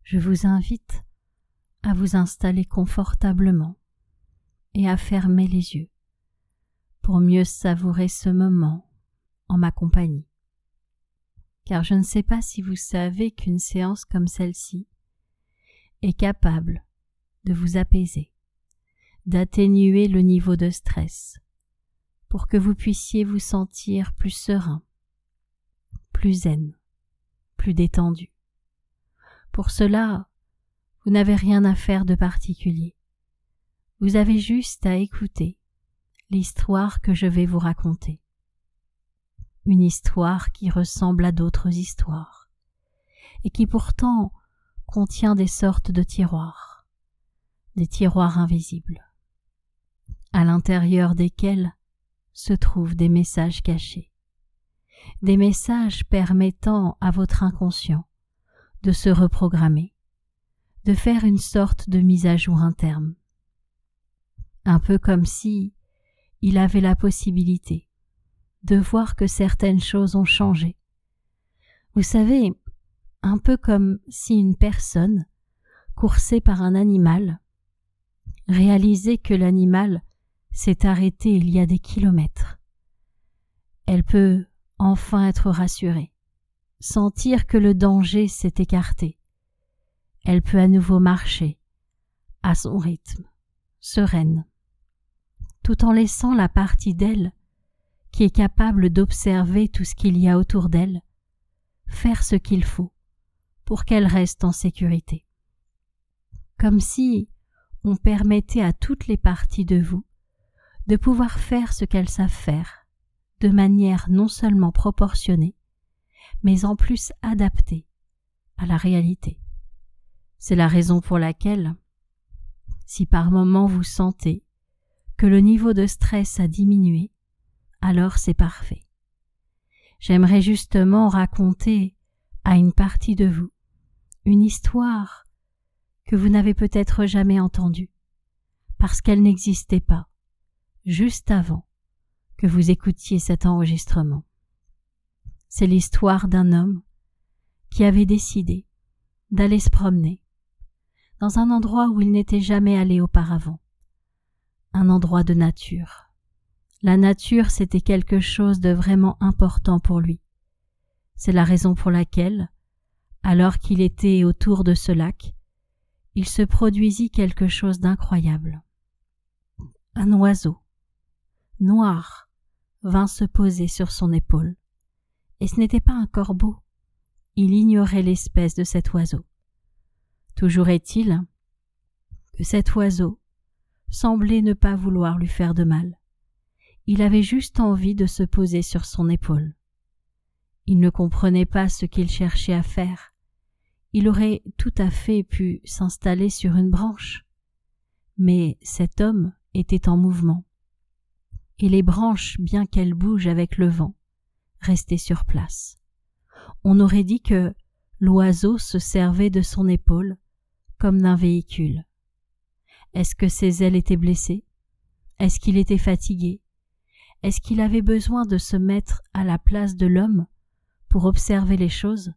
je vous invite à vous installer confortablement et à fermer les yeux pour mieux savourer ce moment en ma compagnie. Car je ne sais pas si vous savez qu'une séance comme celle-ci est capable de vous apaiser, d'atténuer le niveau de stress, pour que vous puissiez vous sentir plus serein, plus zen, plus détendu. Pour cela, vous n'avez rien à faire de particulier. Vous avez juste à écouter l'histoire que je vais vous raconter. Une histoire qui ressemble à d'autres histoires et qui pourtant contient des sortes de tiroirs, des tiroirs invisibles, à l'intérieur desquels se trouvent des messages cachés, des messages permettant à votre inconscient de se reprogrammer, de faire une sorte de mise à jour interne, un peu comme si il avait la possibilité de voir que certaines choses ont changé. Vous savez, un peu comme si une personne, coursée par un animal, réalisait que l'animal s'est arrêté il y a des kilomètres. Elle peut enfin être rassurée, sentir que le danger s'est écarté. Elle peut à nouveau marcher à son rythme, sereine, tout en laissant la partie d'elle qui est capable d'observer tout ce qu'il y a autour d'elle faire ce qu'il faut pour qu'elle reste en sécurité. Comme si on permettait à toutes les parties de vous de pouvoir faire ce qu'elles savent faire, de manière non seulement proportionnée, mais en plus adaptée à la réalité. C'est la raison pour laquelle, si par moment vous sentez que le niveau de stress a diminué, alors c'est parfait. J'aimerais justement raconter à une partie de vous une histoire que vous n'avez peut-être jamais entendue, parce qu'elle n'existait pas juste avant que vous écoutiez cet enregistrement. C'est l'histoire d'un homme qui avait décidé d'aller se promener dans un endroit où il n'était jamais allé auparavant, un endroit de nature. La nature, c'était quelque chose de vraiment important pour lui. C'est la raison pour laquelle, alors qu'il était autour de ce lac, il se produisit quelque chose d'incroyable. Un oiseau, noir, vint se poser sur son épaule. Et ce n'était pas un corbeau. Il ignorait l'espèce de cet oiseau. Toujours est-il que cet oiseau semblait ne pas vouloir lui faire de mal. Il avait juste envie de se poser sur son épaule. Il ne comprenait pas ce qu'il cherchait à faire. Il aurait tout à fait pu s'installer sur une branche. Mais cet homme était en mouvement. Et les branches, bien qu'elles bougent avec le vent, restaient sur place. On aurait dit que l'oiseau se servait de son épaule comme d'un véhicule. Est-ce que ses ailes étaient blessées? Est-ce qu'il était fatigué? Est-ce qu'il avait besoin de se mettre à la place de l'homme pour observer les choses?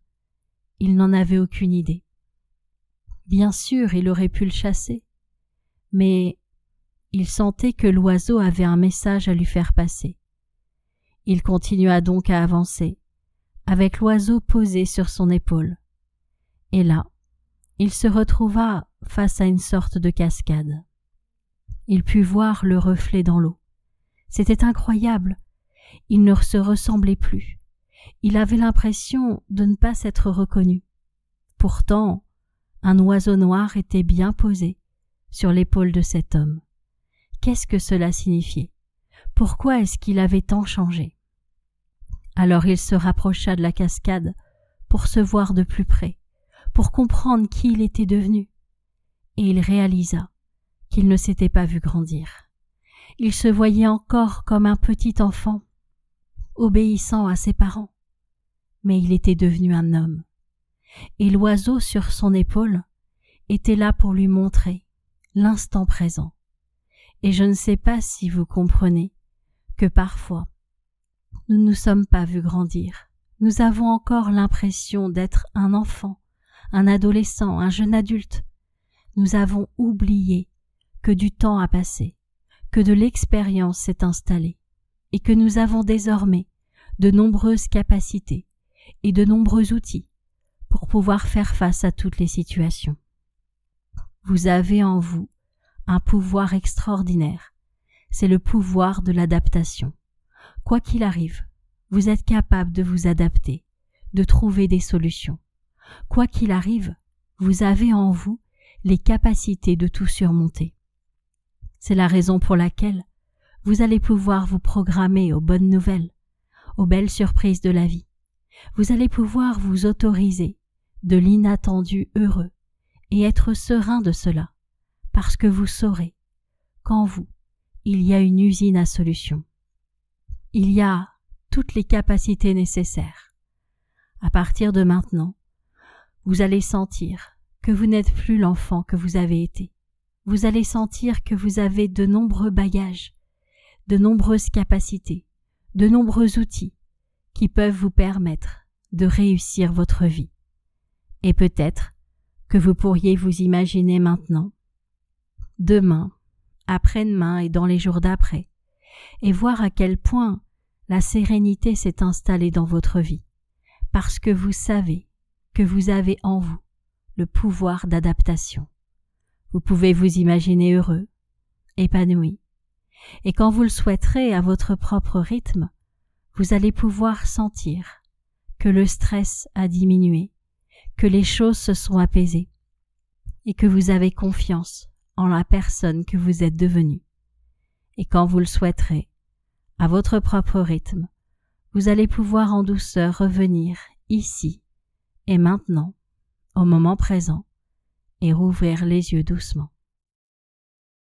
Il n'en avait aucune idée. Bien sûr, il aurait pu le chasser, mais il sentait que l'oiseau avait un message à lui faire passer. Il continua donc à avancer, avec l'oiseau posé sur son épaule. Et là, il se retrouva face à une sorte de cascade. Il put voir le reflet dans l'eau. C'était incroyable. Il ne se ressemblait plus. Il avait l'impression de ne pas s'être reconnu. Pourtant, un oiseau noir était bien posé sur l'épaule de cet homme. Qu'est-ce que cela signifiait? Pourquoi est-ce qu'il avait tant changé? Alors il se rapprocha de la cascade pour se voir de plus près, pour comprendre qui il était devenu. Et il réalisa qu'il ne s'était pas vu grandir. Il se voyait encore comme un petit enfant, obéissant à ses parents. Mais il était devenu un homme. Et l'oiseau sur son épaule était là pour lui montrer l'instant présent. Et je ne sais pas si vous comprenez que parfois, nous ne nous sommes pas vus grandir. Nous avons encore l'impression d'être un enfant, un adolescent, un jeune adulte, nous avons oublié que du temps a passé, que de l'expérience s'est installée et que nous avons désormais de nombreuses capacités et de nombreux outils pour pouvoir faire face à toutes les situations. Vous avez en vous un pouvoir extraordinaire, c'est le pouvoir de l'adaptation. Quoi qu'il arrive, vous êtes capable de vous adapter, de trouver des solutions. Quoi qu'il arrive, vous avez en vous les capacités de tout surmonter. C'est la raison pour laquelle vous allez pouvoir vous programmer aux bonnes nouvelles, aux belles surprises de la vie. Vous allez pouvoir vous autoriser de l'inattendu heureux et être serein de cela, parce que vous saurez qu'en vous, il y a une usine à solutions. Il y a toutes les capacités nécessaires. À partir de maintenant, vous allez sentir que vous n'êtes plus l'enfant que vous avez été. Vous allez sentir que vous avez de nombreux bagages, de nombreuses capacités, de nombreux outils qui peuvent vous permettre de réussir votre vie. Et peut-être que vous pourriez vous imaginer maintenant, demain, après-demain et dans les jours d'après, et voir à quel point la sérénité s'est installée dans votre vie, parce que vous savez que vous avez en vous le pouvoir d'adaptation. Vous pouvez vous imaginer heureux, épanoui, et quand vous le souhaiterez à votre propre rythme, vous allez pouvoir sentir que le stress a diminué, que les choses se sont apaisées, et que vous avez confiance en la personne que vous êtes devenue. Et quand vous le souhaiterez, à votre propre rythme, vous allez pouvoir en douceur revenir ici et maintenant, au moment présent, et rouvrir les yeux doucement.